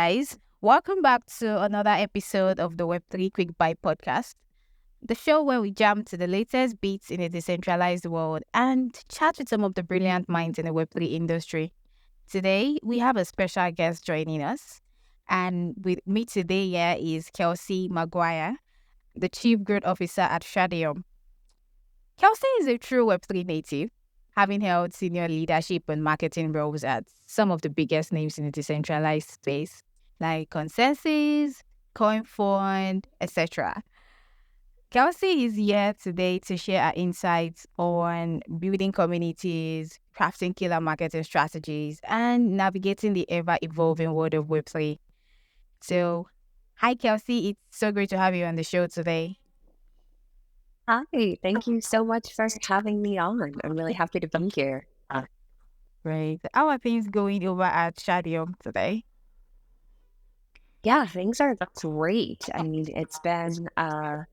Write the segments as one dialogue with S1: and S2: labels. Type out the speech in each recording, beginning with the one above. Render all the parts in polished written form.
S1: guys. Welcome back to another episode of the Web3 Quick Bite podcast, the show where we jump to the latest beats in a decentralized world and chat with some of the brilliant minds in the Web3 industry. Today, we have a special guest joining us. And with me today here is Kelsey McGuire, the Chief Growth Officer at Shadium. Kelsey is a true Web3 native, having held senior leadership and marketing roles at some of the biggest names in the decentralized space, like ConsenSys, CoinFund, etc. Kelsey is here today to share her insights on building communities, crafting killer marketing strategies, and navigating the ever-evolving world of Web3. So, hi, Kelsey. It's so great to have you on the show today.
S2: Hi, thank you so much for having me on. I'm really happy to be here.
S1: Great. How are things going over at Shadium today?
S2: Yeah, things are great. I mean, it's been a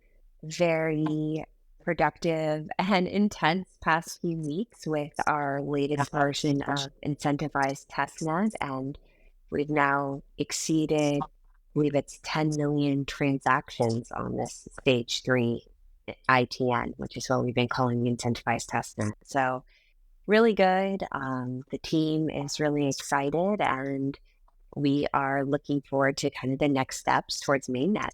S2: very productive and intense past few weeks with our latest version of incentivized testnet, and we've now exceeded, I believe it's 10 million transactions on this stage 3 ITN, which is what we've been calling the incentivized testnet. So really good. The team is really excited, and we are looking forward to kind of the next steps towards mainnet.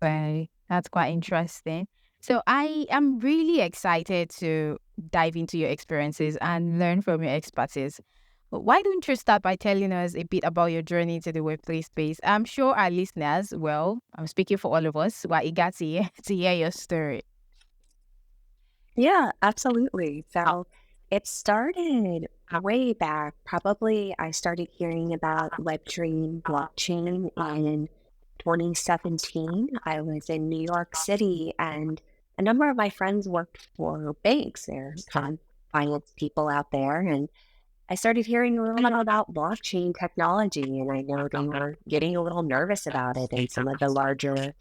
S1: Right. That's quite interesting. So I am really excited to dive into your experiences and learn from your expertise. Why don't you start by telling us a bit about your journey to the Web3 space? I'm sure our listeners, well, I'm speaking for all of us, were eager to hear your story.
S2: Yeah, absolutely. So it started way back. Probably I started hearing about Web3 blockchain in 2017. I was in New York City, and a number of my friends worked for banks. They're kind of finance people out there. And I started hearing a little bit about blockchain technology, and I know they were getting a little nervous about it. And some of the larger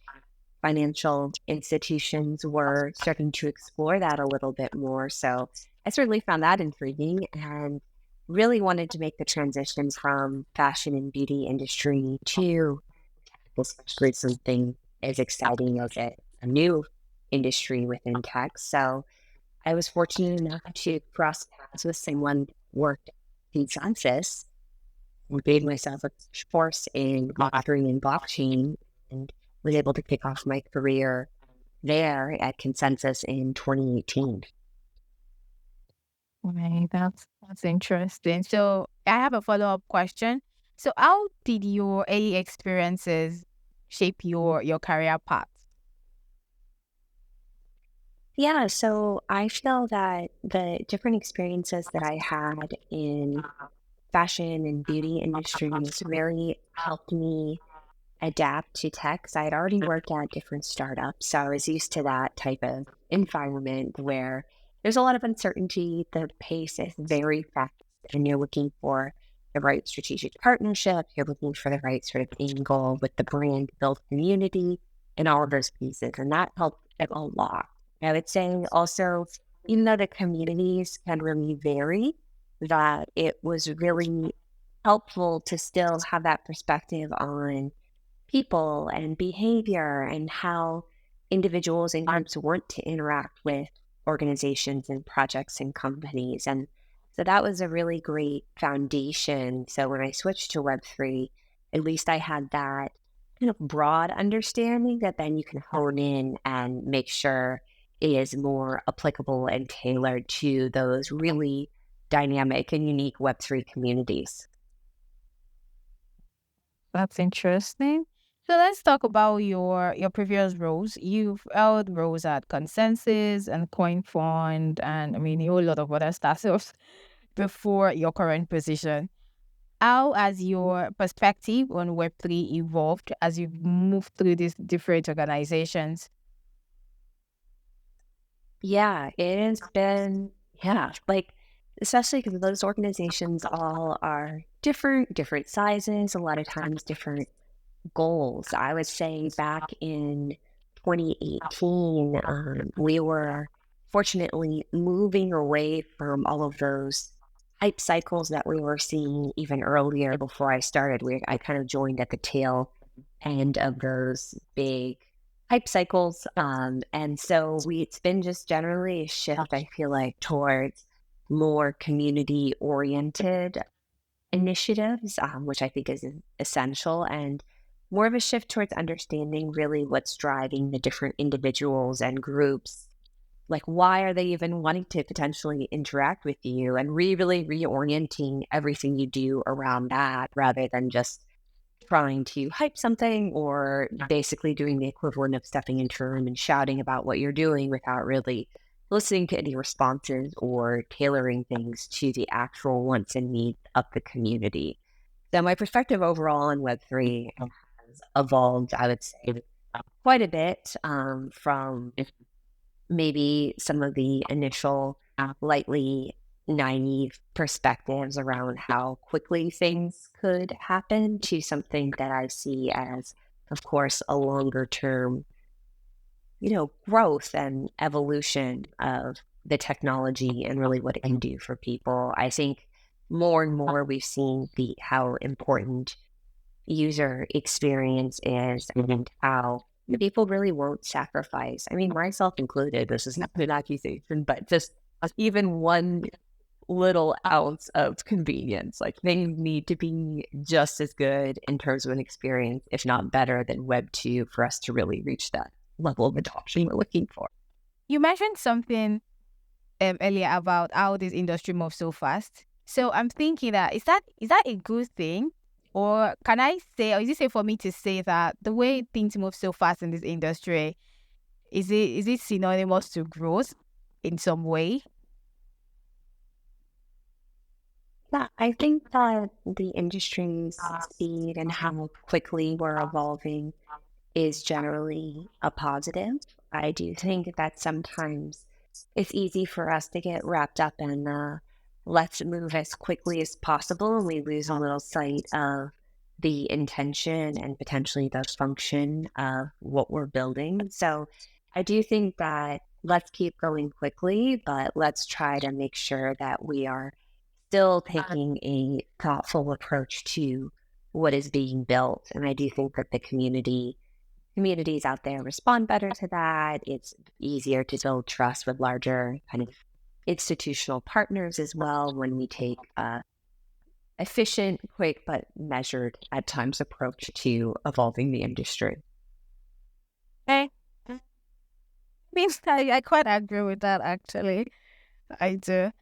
S2: financial institutions were starting to explore that a little bit more. So I certainly found that intriguing and really wanted to make the transition from fashion and beauty industry to especially something as exciting as a new industry within tech. So I was fortunate enough to cross paths with someone who worked in ConsenSys and gave myself a course in Web3 and blockchain, and was able to kick off my career there at ConsenSys in 2018.
S1: Right, that's interesting. So I have a follow-up question. So how did your early experiences shape your career path?
S2: Yeah, so I feel that the different experiences that I had in fashion and beauty industries really helped me adapt to tech. 'Cause I had already worked at different startups, so I was used to that type of environment where there's a lot of uncertainty. The pace is very fast, and you're looking for the right strategic partnership. You're looking for the right sort of angle with the brand, build community, and all of those pieces. And that helped a lot. I would say also, even though the communities can really vary, that it was really helpful to still have that perspective on people and behavior and how individuals and groups want to interact with organizations and projects and companies. And so that was a really great foundation. So when I switched to Web3, at least I had that kind of broad understanding that then you can hone in and make sure it is more applicable and tailored to those really dynamic and unique Web3 communities.
S1: That's interesting. So let's talk about your previous roles. You've held roles at ConsenSys and CoinFund, and I mean a whole lot of other startups before your current position. How has your perspective on Web3 evolved as you've moved through these different organizations?
S2: Yeah, it has been, yeah, like, especially because those organizations all are different sizes, a lot of times different goals. I would say back in 2018, we were fortunately moving away from all of those hype cycles that we were seeing even earlier before I started. I kind of joined at the tail end of those big hype cycles. And so it's been just generally a shift, I feel like, towards more community oriented initiatives, which I think is essential, and more of a shift towards understanding really what's driving the different individuals and groups. Like, why are they even wanting to potentially interact with you, and really reorienting everything you do around that rather than just trying to hype something or basically doing the equivalent of stepping into a room and shouting about what you're doing without really listening to any responses or tailoring things to the actual wants and needs of the community. So my perspective overall on Web3 has evolved, I would say, quite a bit from maybe some of the initial lightly naive perspectives around how quickly things could happen to something that I see as, of course, a longer term, growth and evolution of the technology and really what it can do for people. I think more and more we've seen how important user experience is and how people really won't sacrifice. I mean, myself included, this is not an accusation, but just even one little ounce of convenience. Like, they need to be just as good in terms of an experience, if not better than Web 2 for us to really reach that level of adoption we're looking for.
S1: You mentioned something earlier about how this industry moves so fast. So I'm thinking that is that a good thing? Or can I say, or is it safe for me to say that the way things move so fast in this industry, is it synonymous to growth in some way?
S2: Yeah, I think that the industry's speed and how quickly we're evolving is generally a positive. I do think that sometimes it's easy for us to get wrapped up in let's move as quickly as possible, and we lose a little sight of the intention and potentially the function of what we're building. So I do think that let's keep going quickly, but let's try to make sure that we are still taking a thoughtful approach to what is being built. And I do think that the communities out there respond better to that. It's easier to build trust with larger kind of institutional partners as well when we take a efficient, quick, but measured at times approach to evolving the industry.
S1: I mean, I quite agree with that, actually. I do.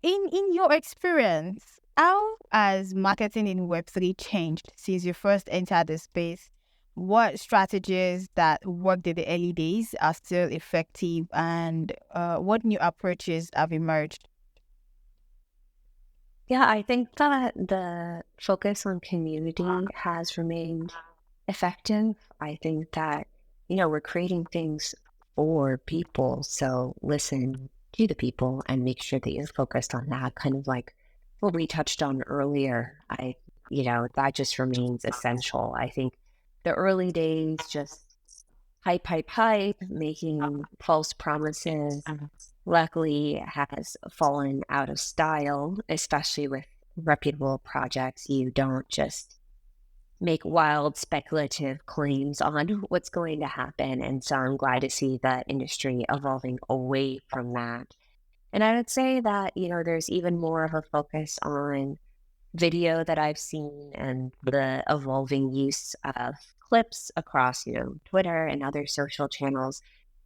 S1: In your experience, how has marketing in Web3 changed since you first entered the space? What strategies that worked in the early days are still effective, and what new approaches have emerged?
S2: Yeah, I think that the focus on community has remained effective. I think that, we're creating things for people. So listen to the people and make sure that you're focused on that, kind of like what we touched on earlier. That just remains essential. I think the early days, just hype, making false promises, luckily has fallen out of style, especially with reputable projects. You don't just make wild speculative claims on what's going to happen. And so I'm glad to see the industry evolving away from that. And I would say that, there's even more of a focus on video that I've seen and the evolving use of clips across, Twitter and other social channels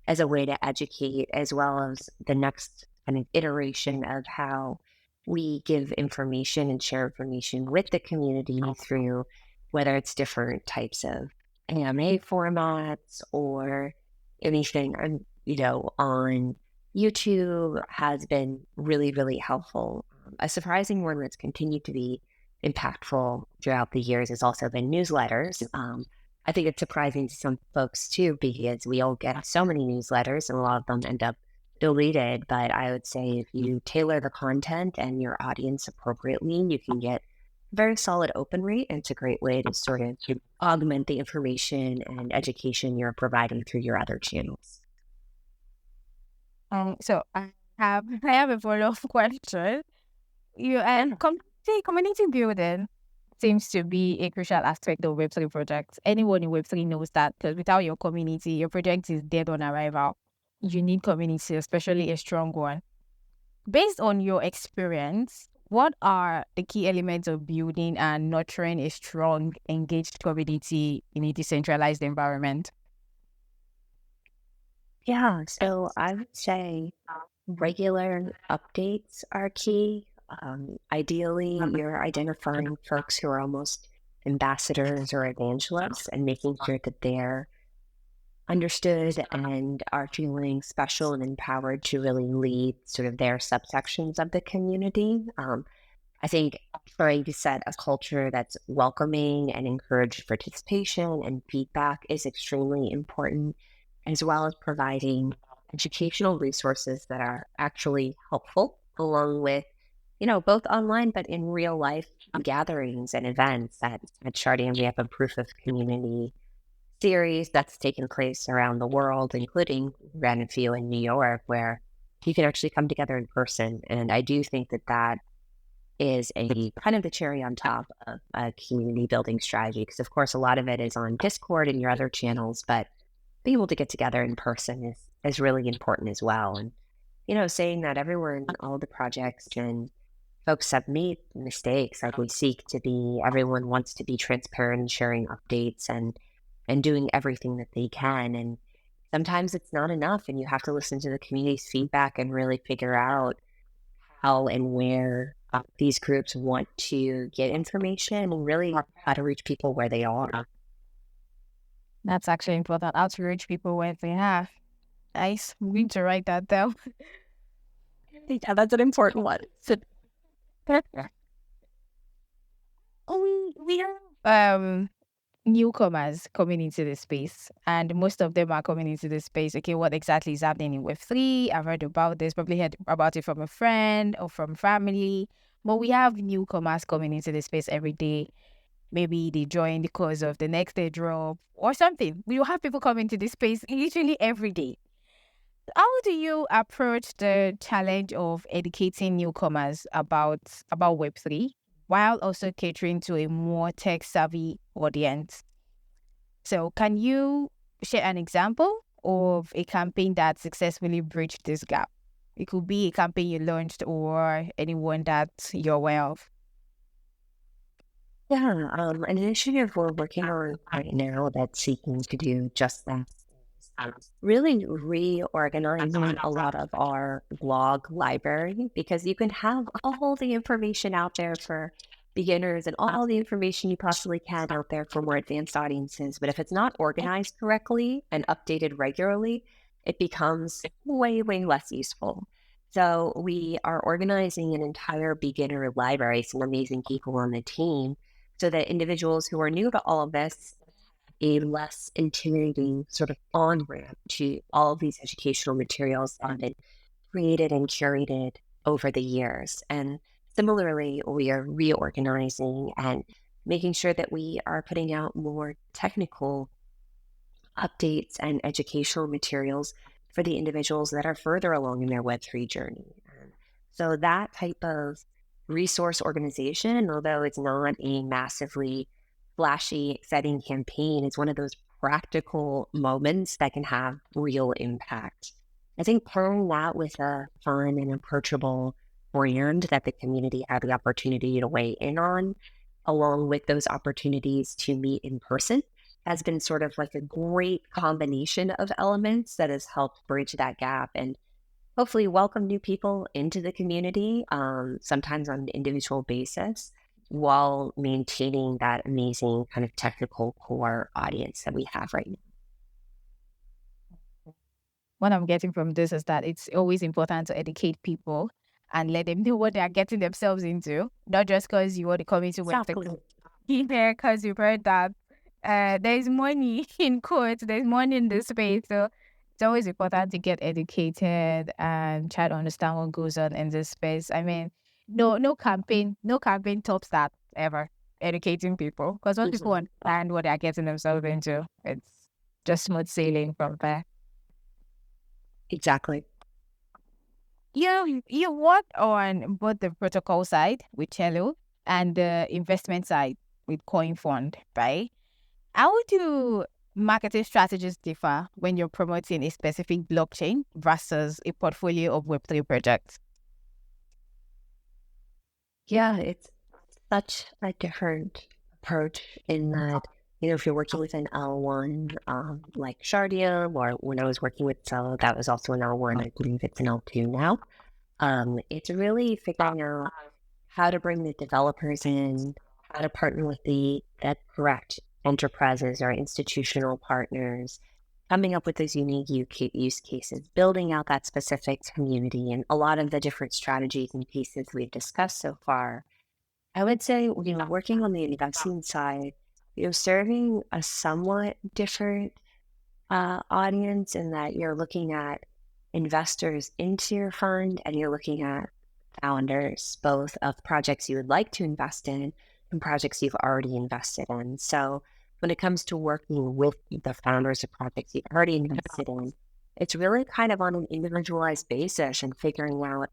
S2: as a way to educate, as well as the next kind of iteration of how we give information and share information with the community through whether it's different types of AMA formats or anything, on YouTube has been really helpful. A surprising one that's continued to be impactful throughout the years has also been newsletters. I think it's surprising to some folks too, because we all get so many newsletters and a lot of them end up deleted. But I would say if you tailor the content and your audience appropriately, you can get very solid open rate. And it's a great way to sort of augment the information and education you're providing through your other channels.
S1: So I have a follow-up question. Community building seems to be a crucial aspect of Web3 projects. Anyone in Web3 knows that, because without your community, your project is dead on arrival. You need community, especially a strong one. Based on your experience, what are the key elements of building and nurturing a strong, engaged community in a decentralized environment?
S2: Yeah, so I would say regular updates are key. Ideally, you're identifying folks who are almost ambassadors or evangelists and making sure that they're understood and are feeling special and empowered to really lead sort of their subsections of the community. I think trying to set a culture that's welcoming and encourage participation and feedback is extremely important, as well as providing educational resources that are actually helpful, along with, both online but in real life gatherings and events. At Shardian, we have a proof of community series that's taken place around the world, including ran a few in New York, where you can actually come together in person. And I do think that that is a kind of the cherry on top of a community building strategy, because of course a lot of it is on Discord and your other channels, but being able to get together in person is really important as well. And saying that everyone, all the projects, and folks have made mistakes, like we seek to be, everyone wants to be transparent and sharing updates and doing everything that they can. And sometimes it's not enough, and you have to listen to the community's feedback and really figure out how and where these groups want to get information and really how to reach people where they are.
S1: That's actually important. How to reach people where they are. Nice. We need to write that down.
S2: Yeah, that's an important one. So,
S1: we have newcomers coming into the space, and most of them are coming into the space. Okay, what exactly is happening in Web3? I've heard about this, probably heard about it from a friend or from family. But we have newcomers coming into the space every day. Maybe they join because of the next day drop or something. We will have people come into this space literally every day. How do you approach the challenge of educating newcomers about Web3 while also catering to a more tech-savvy audience? So can you share an example of a campaign that successfully bridged this gap? It could be a campaign you launched or anyone that you're aware of.
S2: yeah, an initiative we're working on right now that's seeking to do just that. Really reorganizing a lot of our blog library, because you can have all the information out there for beginners and all the information you possibly can out there for more advanced audiences. But if it's not organized correctly and updated regularly, it becomes way, way less useful. So we are organizing an entire beginner library, some amazing people on the team, so that individuals who are new to all of this, a less intimidating sort of on ramp to all of these educational materials that have been created and curated over the years. And similarly, we are reorganizing and making sure that we are putting out more technical updates and educational materials for the individuals that are further along in their Web3 journey. And so that type of resource organization, although it's not a massively flashy, exciting campaign, is one of those practical moments that can have real impact. I think pairing that with a fun and approachable brand that the community had the opportunity to weigh in on, along with those opportunities to meet in person, has been sort of like a great combination of elements that has helped bridge that gap and hopefully welcome new people into the community, sometimes on an individual basis, while maintaining that amazing kind of technical core audience that we have right now.
S1: What I'm getting from this is that it's always important to educate people and let them know what they are getting themselves into, not just because you want to come into Web3 there because you've heard that there's money in quotes, there's money in this space. So it's always important to get educated and try to understand what goes on in this space. I mean, no campaign tops that ever, educating people. Because once people understand what they're getting themselves into, it's just smooth sailing from there.
S2: Exactly.
S1: You work on both the protocol side with Celo and the investment side with CoinFund, right? How do marketing strategies differ when you're promoting a specific blockchain versus a portfolio of Web3 projects?
S2: Yeah, it's such a different approach in that, if you're working with an L1, like Shardium, or when I was working with Celo, that was also an L1. I believe it's an L2 now. It's really figuring out how to bring the developers in, how to partner with the correct enterprises or institutional partners, coming up with those unique use cases, building out that specific community, and a lot of the different strategies and pieces we've discussed so far. I would say, working on the investing side, serving a somewhat different audience in that you're looking at investors into your fund and you're looking at founders, both of projects you would like to invest in and projects you've already invested in. So when it comes to working with the founders of projects you've already invested in, it's really kind of on an individualized basis and figuring out,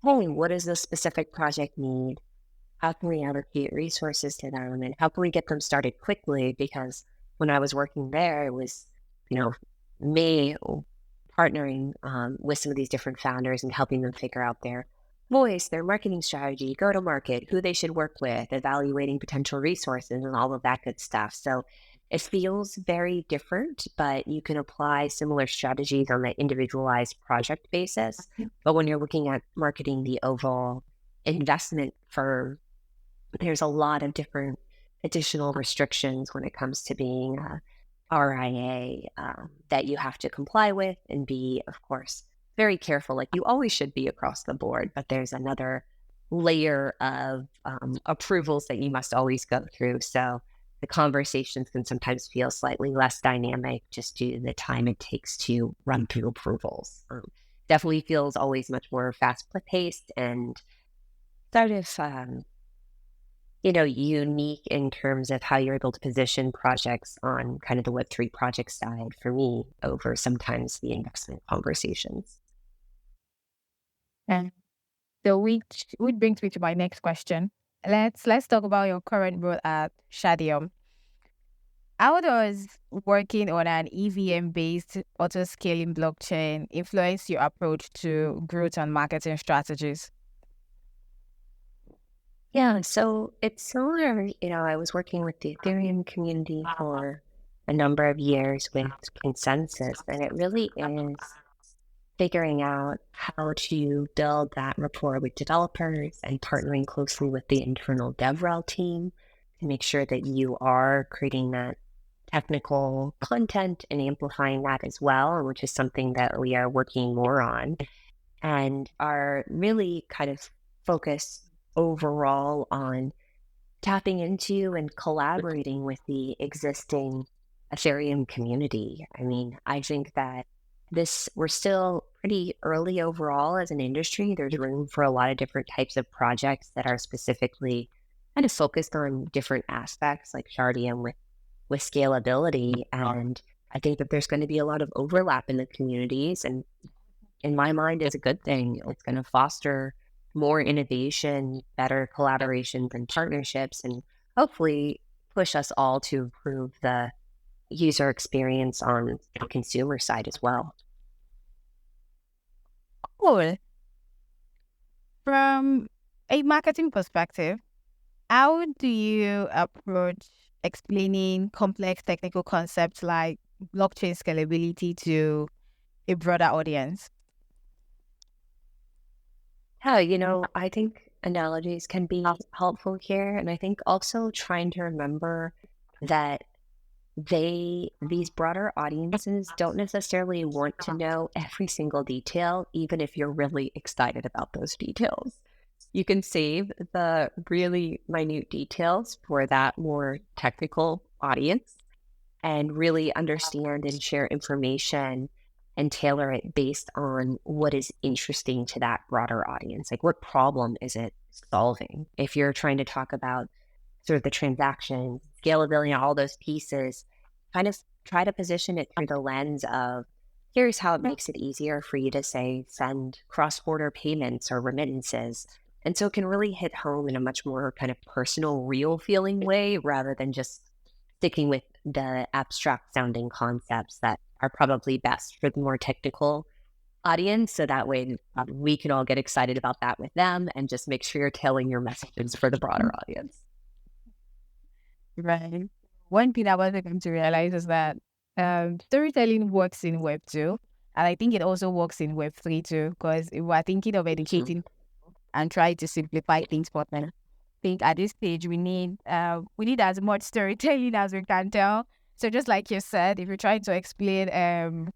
S2: hey, what does this specific project need? How can we allocate resources to them and how can we get them started quickly? Because when I was working there, it was, you know, me partnering with some of these different founders and helping them figure out their voice, their marketing strategy, go to market, who they should work with, evaluating potential resources and all of that good stuff. So it feels very different, but you can apply similar strategies on the individualized project basis. But when you're looking at marketing the overall investment firm, there's a lot of different additional restrictions when it comes to being a RIA that you have to comply with and be, of course, very careful, like you always should be across the board. But there's another layer of approvals that you must always go through. So the conversations can sometimes feel slightly less dynamic just due to the time it takes to run through approvals. Definitely feels always much more fast paced and sort of unique in terms of how you're able to position projects on kind of the Web3 project side for me over sometimes the investment conversations.
S1: And so which brings me to my next question. Let's talk about your current role at Shadium. How does working on an EVM-based auto-scaling blockchain influence your approach to growth and marketing strategies?
S2: Yeah, so it's similar. I was working with the Ethereum community for a number of years with ConsenSys, and it really is figuring out how to build that rapport with developers and partnering closely with the internal DevRel team to make sure that you are creating that technical content and amplifying that as well, which is something that we are working more on and are really kind of focused overall on tapping into and collaborating with the existing Ethereum community. I mean, I think that we're still pretty early overall as an industry. There's room for a lot of different types of projects that are specifically kind of focused on different aspects like Shardium with scalability. And I think that there's going to be a lot of overlap in the communities. And in my mind, is a good thing. It's going to foster more innovation, better collaborations and partnerships, and hopefully push us all to improve the user experience on the consumer side as well.
S1: Cool. From a marketing perspective, how do you approach explaining complex technical concepts like blockchain scalability to a broader audience?
S2: Yeah, I think analogies can be helpful here. And I think also trying to remember that these broader audiences don't necessarily want to know every single detail, even if you're really excited about those details. You can save the really minute details for that more technical audience and really understand and share information and tailor it based on what is interesting to that broader audience. Like, what problem is it solving? If you're trying to talk about sort of the transaction, scalability, all those pieces, kind of try to position it through the lens of here's how it makes it easier for you to say, send cross-border payments or remittances. And so it can really hit home in a much more kind of personal, real feeling way rather than just sticking with the abstract sounding concepts that are probably best for the more technical audience. So that way we can all get excited about that with them and just make sure you're tailoring your messages for the broader audience.
S1: Right. One thing I was come to realize is that storytelling works in Web 2, and I think it also works in Web 3 too, because if we're thinking of educating and trying to simplify things for them, I think at this stage we need as much storytelling as we can tell. So just like you said, if you're trying to explain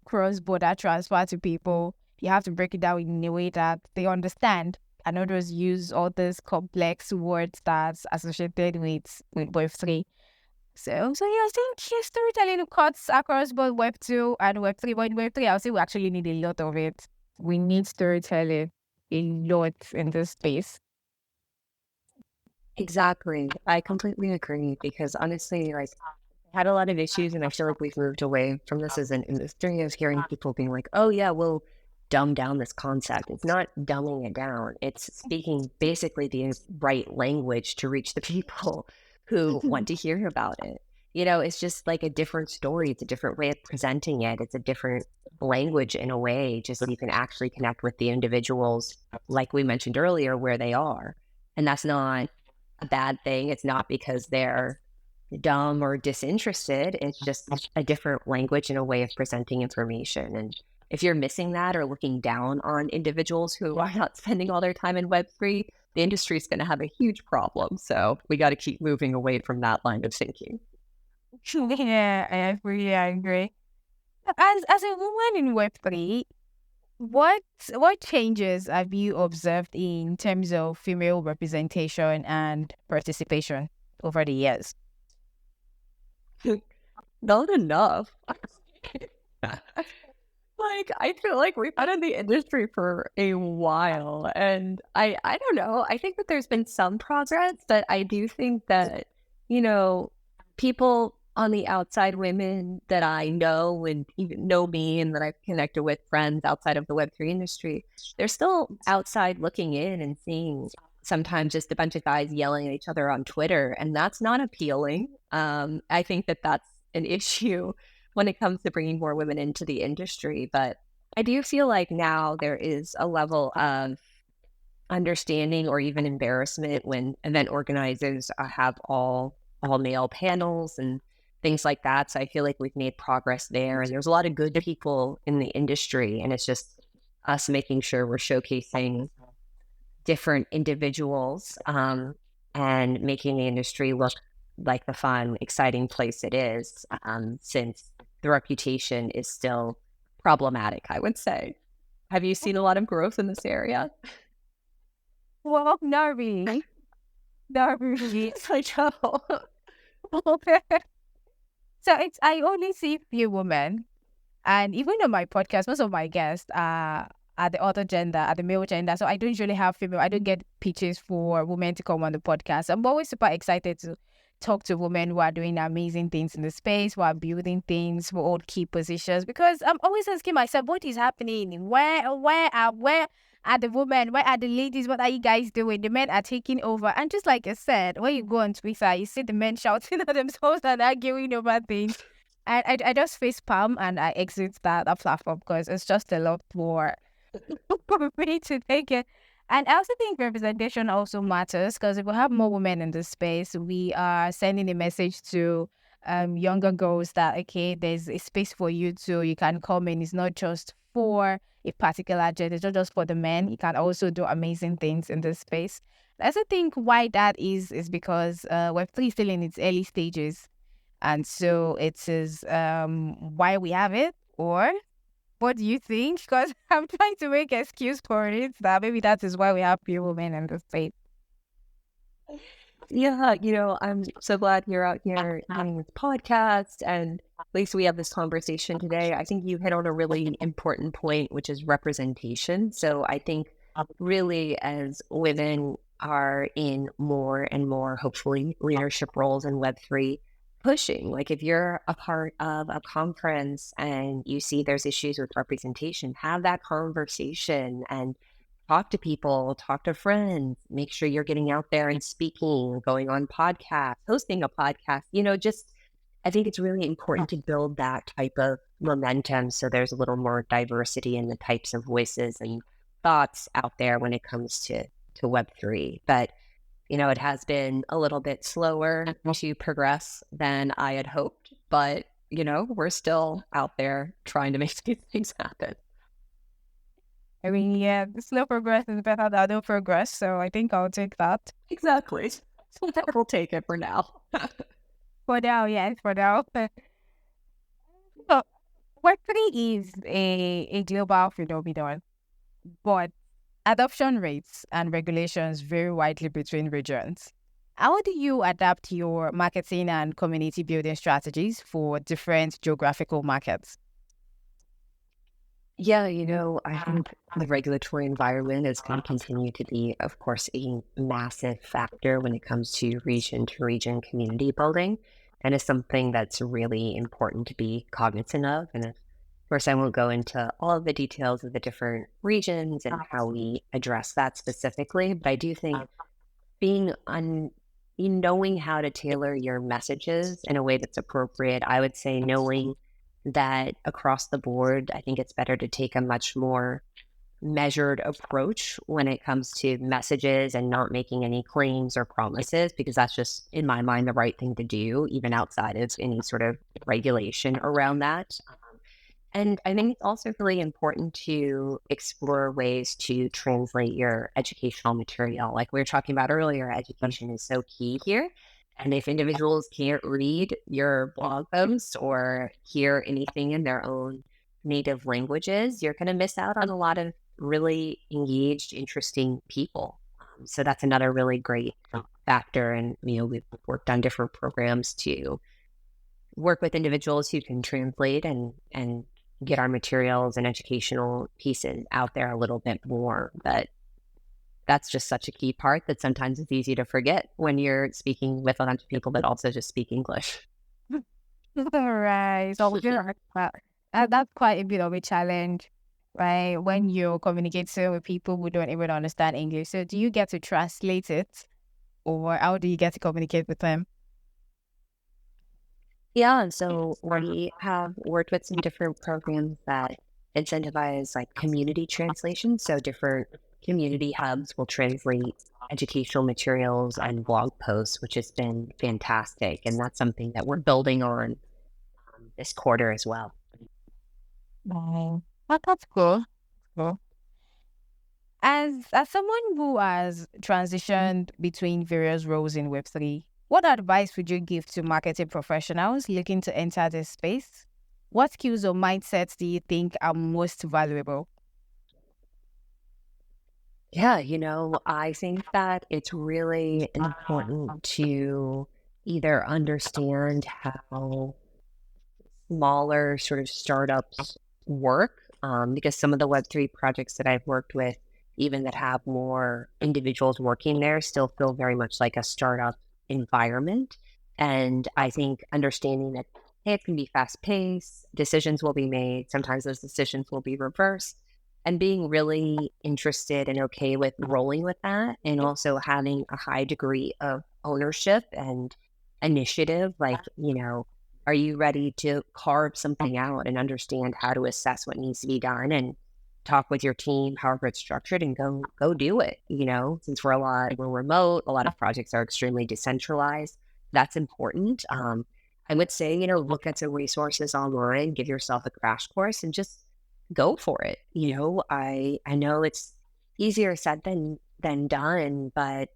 S1: cross-border transfer to people, you have to break it down in a way that they understand, and not just use all these complex words that's associated with Web3. So yeah, I think storytelling cuts across both Web 2 and Web 3. But in Web 3, I'll say we actually need a lot of it. We need storytelling a lot in this space.
S2: Exactly. I completely agree because honestly, like, I had a lot of issues and I feel like we've moved away from this as an industry of hearing people being like, oh yeah, we'll dumb down this concept. It's not dumbing it down. It's speaking basically the right language to reach the people who want to hear about it. You know, it's just like a different story. It's a different way of presenting it. It's a different language in a way, just so you can actually connect with the individuals, like we mentioned earlier, where they are. And that's not a bad thing. It's not because they're dumb or disinterested. It's just a different language and a way of presenting information. And if you're missing that or looking down on individuals who are not spending all their time in Web3, the industry is going to have a huge problem. So we got to keep moving away from that line of thinking.
S1: Yeah, I agree. As a woman in Web3, what changes have you observed in terms of female representation and participation over the years?
S2: Not enough. Like, I feel like we've been in the industry for a while, and I don't know. I think that there's been some progress, but I do think that, you know, people on the outside, women that I know and even know me and that I've connected with, friends outside of the Web3 industry, they're still outside looking in and seeing sometimes just a bunch of guys yelling at each other on Twitter, and that's not appealing. I think that that's an issue when it comes to bringing more women into the industry. But I do feel like now there is a level of understanding or even embarrassment when event organizers have all male panels and things like that. So I feel like we've made progress there, and there's a lot of good people in the industry, and it's just us making sure we're showcasing different individuals and making the industry look like the fun, exciting place it is, since the reputation is still problematic, I would say. Have you seen a lot of growth in this area?
S1: Well, not really. Not really.
S2: I know.
S1: So I only see few women, and even on my podcast, most of my guests are the other gender, are the male gender. So I don't usually have female. I don't get pitches for women to come on the podcast. I'm always super excited to talk to women who are doing amazing things in the space, who are building things, who hold key positions. Because I'm always asking myself, what is happening? Where are the women? Where are the ladies? What are you guys doing? The men are taking over. And just like I said, when you go on Twitter, you see the men shouting at themselves and arguing over things. And I just face palm and I exit that platform because it's just a lot for me to take it. And I also think representation also matters because if we have more women in this space, we are sending a message to younger girls that, okay, there's a space for you too. You can come in. It's not just for a particular gender. It's not just for the men. You can also do amazing things in this space. I also think why that is because Web3 is still in its early stages. And so it is why we have it, or what do you think? Because I'm trying to make an excuse for it that maybe that is why we have few women in the space.
S2: Yeah, I'm so glad you're out here having this podcast, and at least we have this conversation today. I think you hit on a really important point, which is representation. So I think really as women are in more and more, hopefully, leadership roles in Web3, pushing. Like if you're a part of a conference and you see there's issues with representation, have that conversation and talk to people, talk to friends, make sure you're getting out there and speaking, going on podcasts, hosting a podcast, just I think it's really important to build that type of momentum so there's a little more diversity in the types of voices and thoughts out there when it comes to Web3. But it has been a little bit slower to progress than I had hoped, but we're still out there trying to make these things happen.
S1: I mean, yeah, slow progress is better than no progress, so I think I'll take that.
S2: Exactly. So we'll take it for now.
S1: For now, yes, for now. So, Web3 is a global phenomenon, but adoption rates and regulations vary widely between regions. How do you adapt your marketing and community building strategies for different geographical markets?
S2: Yeah, I think the regulatory environment is going to continue to be, of course, a massive factor when it comes to region community building. And it's something that's really important to be cognizant of. And of course, I won't go into all of the details of the different regions and how we address that specifically, but I do think knowing how to tailor your messages in a way that's appropriate, I would say knowing that across the board, I think it's better to take a much more measured approach when it comes to messages and not making any claims or promises, because that's just, in my mind, the right thing to do, even outside of any sort of regulation around that. And I think it's also really important to explore ways to translate your educational material. Like we were talking about earlier, education is so key here. And if individuals can't read your blog posts or hear anything in their own native languages, you're going to miss out on a lot of really engaged, interesting people. So that's another really great factor. And, we've worked on different programs to work with individuals who can translate and get our materials and educational pieces out there a little bit more. But that's just such a key part that sometimes it's easy to forget when you're speaking with a bunch of people that also just speak English.
S1: Right. So that's quite a bit of a challenge, right? When you're communicating with people who don't even understand English. So do you get to translate it, or how do you get to communicate with them?
S2: Yeah, and so we have worked with some different programs that incentivize like community translation. So different community hubs will translate educational materials and blog posts, which has been fantastic. And that's something that we're building on this quarter as well.
S1: Wow. That's cool. Cool. As someone who has transitioned between various roles in Web3, what advice would you give to marketing professionals looking to enter this space? What skills or mindsets do you think are most valuable?
S2: Yeah, I think that it's really important to either understand how smaller sort of startups work, because some of the Web3 projects that I've worked with, even that have more individuals working there, still feel very much like a startup environment. And I think understanding that, hey, it can be fast paced, decisions will be made, sometimes those decisions will be reversed, and being really interested and okay with rolling with that, and also having a high degree of ownership and initiative. Like, are you ready to carve something out and understand how to assess what needs to be done and talk with your team, however it's structured, and go do it? Since we're remote, a lot of projects are extremely decentralized. That's important. I would say, look at some resources online, give yourself a crash course, and just go for it. I know it's easier said than done, but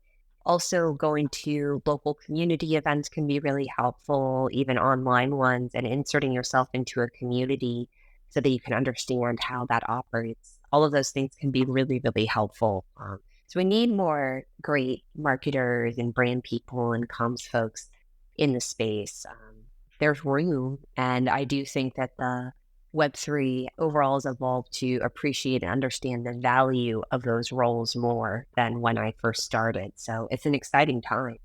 S2: also going to local community events can be really helpful, even online ones, and inserting yourself into a community so that you can understand how that operates. All of those things can be really, really helpful. So we need more great marketers and brand people and comms folks in the space. There's room, and I do think that the Web3 overall has evolved to appreciate and understand the value of those roles more than when I first started. So it's an exciting time.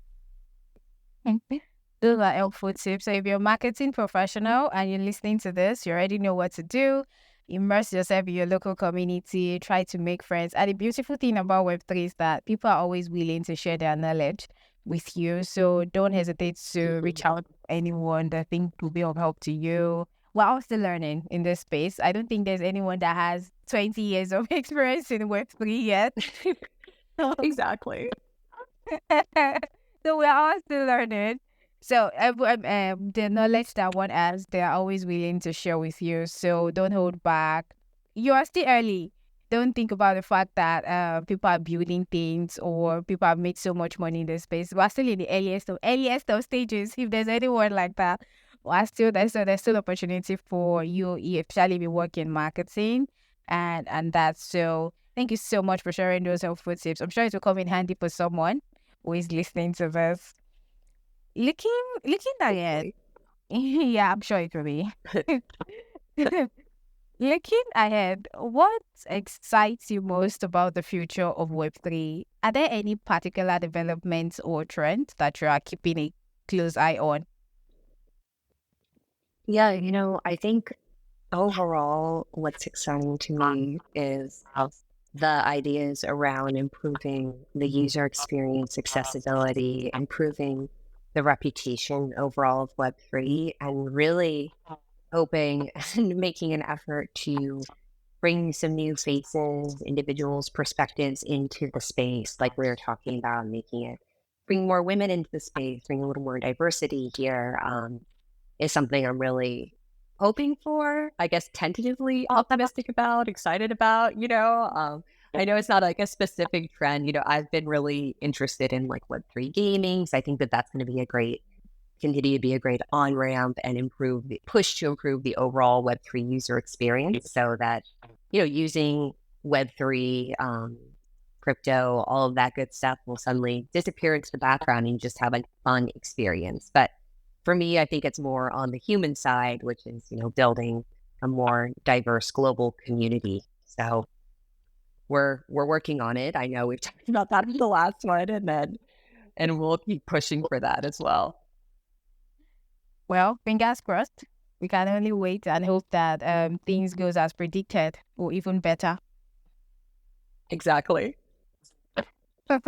S1: Mhm. Those are helpful tips. So if you're a marketing professional and you're listening to this, you already know what to do. Immerse yourself in your local community, try to make friends. And the beautiful thing about Web3 is that people are always willing to share their knowledge with you. So don't hesitate to reach out to anyone that think will be of help to you. We're all still learning in this space. I don't think there's anyone that has 20 years of experience in Web3 yet.
S2: Exactly.
S1: So we're all still learning. So the knowledge that one has, they're always willing to share with you. So don't hold back. You are still early. Don't think about the fact that people are building things or people have made so much money in this space. We're still in the earliest of stages. If there's anyone like that, there's still opportunity for you, especially if you work in marketing and that's so. Thank you so much for sharing those helpful tips. I'm sure it will come in handy for someone who is listening to this. Looking ahead. Yeah, I'm sure it will be. Looking ahead, what excites you most about the future of Web3? Are there any particular developments or trends that you are keeping a close eye on?
S2: Yeah, I think overall, what's exciting to me is the ideas around improving the user experience, accessibility, improving the reputation overall of Web3, and really hoping and making an effort to bring some new faces, individuals, perspectives into the space, like we were talking about, bring more women into the space, bring a little more diversity here, is something I'm really hoping for, I guess tentatively optimistic about, excited about, I know it's not like a specific trend. I've been really interested in like Web3 gaming. So I think that that's going to be continue to be a great on-ramp and push to improve the overall Web3 user experience so that, using Web3, crypto, all of that good stuff will suddenly disappear into the background and you just have a fun experience. But for me, I think it's more on the human side, which is, building a more diverse global community. So we're working on it. I know we've talked about that in the last one, and we'll keep pushing for that as well.
S1: Well, fingers crossed. We can only wait and hope that things goes as predicted or even better.
S2: Exactly.
S1: And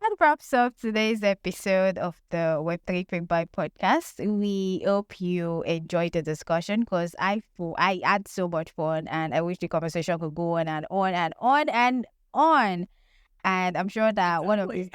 S1: that wraps up today's episode of the Web3 Quick Buy podcast. We hope you enjoyed the discussion because I had so much fun and I wish the conversation could go on and on and on and on. And I'm sure that one of these,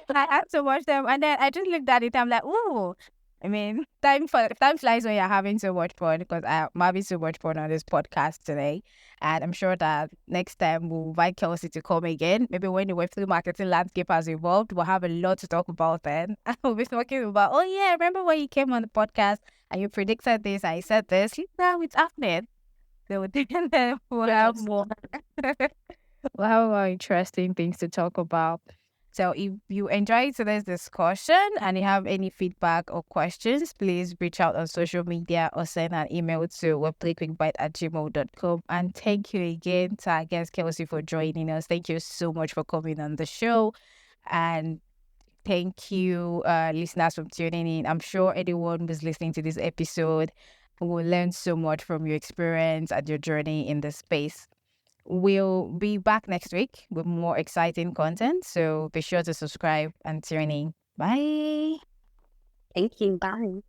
S1: I had so much time and then I just looked at it. I'm like, ooh. I mean, time flies when you're having so much fun because I'm having so much fun on this podcast today. And I'm sure that next time we'll invite Kelsey to come again. Maybe when the Web3 marketing landscape has evolved, we'll have a lot to talk about then. We'll be talking about, oh yeah, remember when you came on the podcast and you predicted this, I said this. Now it's happening. So we'll have more. We'll have more interesting things to talk about. So if you enjoyed today's discussion and you have any feedback or questions, please reach out on social media or send an email to web3quickbite@gmail.com. And thank you again to our guest Kelsey for joining us. Thank you so much for coming on the show. And thank you, listeners, for tuning in. I'm sure anyone who's listening to this episode will learn so much from your experience and your journey in the space. We'll be back next week with more exciting content. So be sure to subscribe and tune in. Bye.
S2: Thank you. Bye.